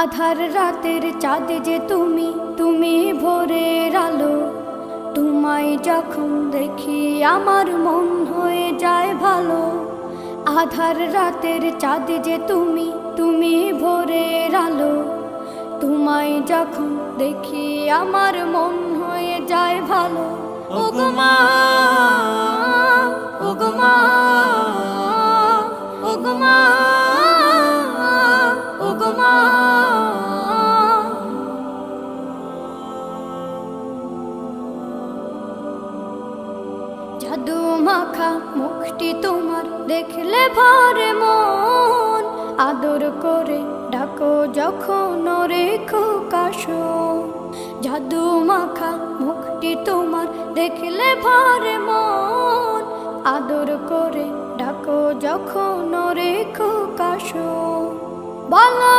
আধার রাতের চাঁদ যে তুমি, তুমি ভোরের আলো। তোমায় যখন দেখি আমার মন হয়ে যায় ভালো। আধার রাতের চাঁদ যে তুমি, তুমি ভোরের আলো। তোমায় যখন দেখি আমার মন হয়ে যায় ভালো। ওগো মা, ওগো মা, ওগো মা, ওগো মা। জাদু মাখা মুখটি তোমার দেখলে ভরে মন। আদর করে ডাকো যখন রেখো কাশো। জাদু মাখা মুখটি তোমার দেখলে ভরে মন। আদর করে ডাকো যখন রেখো কাশো। বলো